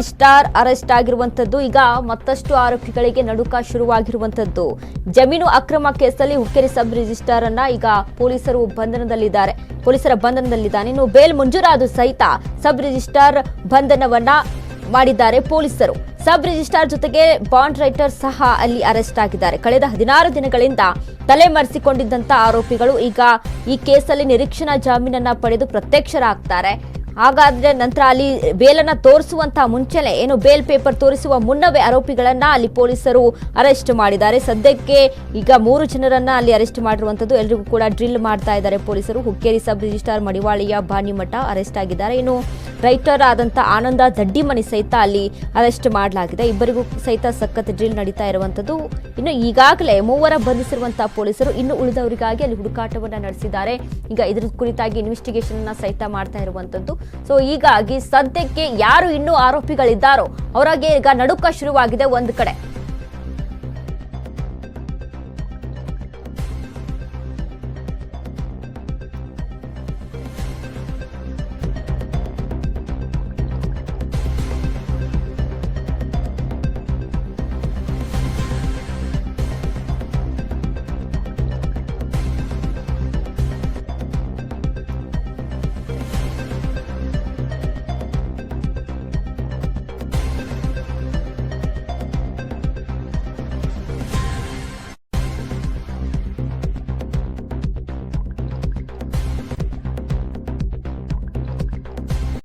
Registrar arrest ಆಗಿರುವಂತದ್ದು. ಈಗ ಮತ್ತಷ್ಟು ಆರೋಪಿಗಳಿಗೆ ನಡುಕ ಶುರುವಾಗಿರುವಂತದ್ದು. ಜಮೀನು ಅಕ್ರಮ ಕೇಸಲ್ಲಿ ಹುಕ್ಕೇರಿ ಸಬ್ ರಿಜಿಸ್ಟ್ರಾರ್ ಅನ್ನ ಈಗ ಪೊಲೀಸರ ಬಂಧನದಲ್ಲಿದ್ದಾನೆ. ಇನ್ನು ಬೇಲ್ ಮಂಜೂರಾದ ಸಹಿತ ಸಬ್ ರಿಜಿಸ್ಟ್ರಾರ್ ಬಂಧನವನ್ನ ಮಾಡಿದ್ದಾರೆ ಪೊಲೀಸರು. ಸಬ್ ರಿಜಿಸ್ಟ್ರಾರ್ ಜೊತೆಗೆ ಬಾಂಡ್ ರೈಟರ್ ಸಹ ಅಲ್ಲಿ ಅರೆಸ್ಟ್ ಆಗಿದ್ದಾರೆ. ಕಳೆದ 16 ದಿನಗಳಿಂದ ತಲೆಮರೆಸಿಕೊಂಡಿದ್ದಂತ ಆರೋಪಿಗಳು ಈಗ ಈ ಕೇಸಲ್ಲಿ ನಿರೀಕ್ಷಣಾ ಜಾಮೀನನ್ನ ಪಡೆದು ಪ್ರತ್ಯಕ್ಷರಾಗ್ತಾರೆ. ಹಾಗಾದ್ರೆ ನಂತರ ಅಲ್ಲಿ ಬೇಲನ್ನ ತೋರಿಸುವಂತಹ ಮುಂಚೆನೆ ಏನು ಬೇಲ್ ಪೇಪರ್ ತೋರಿಸುವ ಮುನ್ನವೇ ಆರೋಪಿಗಳನ್ನ ಅಲ್ಲಿ ಪೊಲೀಸರು ಅರೆಸ್ಟ್ ಮಾಡಿದ್ದಾರೆ. ಸದ್ಯಕ್ಕೆ ಈಗ 3 ಜನರನ್ನ ಅಲ್ಲಿ ಅರೆಸ್ಟ್ ಮಾಡಿರುವಂತದ್ದು. ಎಲ್ರಿಗೂ ಕೂಡ ಡ್ರಿಲ್ ಮಾಡ್ತಾ ಇದ್ದಾರೆ ಪೊಲೀಸರು. ಹುಕ್ಕೇರಿ ಸಬ್ ರಿಜಿಸ್ಟ್ರಾರ್ ಮಡಿವಾಳಿಯ ಬಾನಿಮಠ ಅರೆಸ್ಟ್ ಆಗಿದ್ದಾರೆ. ಇನ್ನು ರೈಟರ್ ಆದಂತ ಆನಂದ ದಡ್ಡಿಮನಿ ಸಹಿತ ಅಲ್ಲಿ ಅರೆಸ್ಟ್ ಮಾಡಲಾಗಿದೆ. ಇಬ್ಬರಿಗೂ ಸಹಿತ ಸಖತ್ ಡ್ರಿಲ್ ನಡೀತಾ ಇರುವಂತದ್ದು. ಇನ್ನು ಈಗಾಗಲೇ 3 ಬಂಧಿಸಿರುವಂತಹ ಪೊಲೀಸರು ಇನ್ನು ಉಳಿದವರಿಗಾಗಿ ಅಲ್ಲಿ ಹುಡುಕಾಟವನ್ನ ನಡೆಸಿದ್ದಾರೆ. ಈಗ ಇದರ ಕುರಿತಾಗಿ ಇನ್ವೆಸ್ಟಿಗೇಷನ್ ಸಹಿತ ಮಾಡ್ತಾ ಇರುವಂತದ್ದು. ಸೊ ಹೀಗಾಗಿ ಸದ್ಯಕ್ಕೆ ಯಾರು ಇನ್ನೂ ಆರೋಪಿಗಳಿದ್ದಾರೋ ಅವರಿಗೆ ಈಗ ನಡುಕ ಶುರುವಾಗಿದೆ ಒಂದು ಕಡೆ.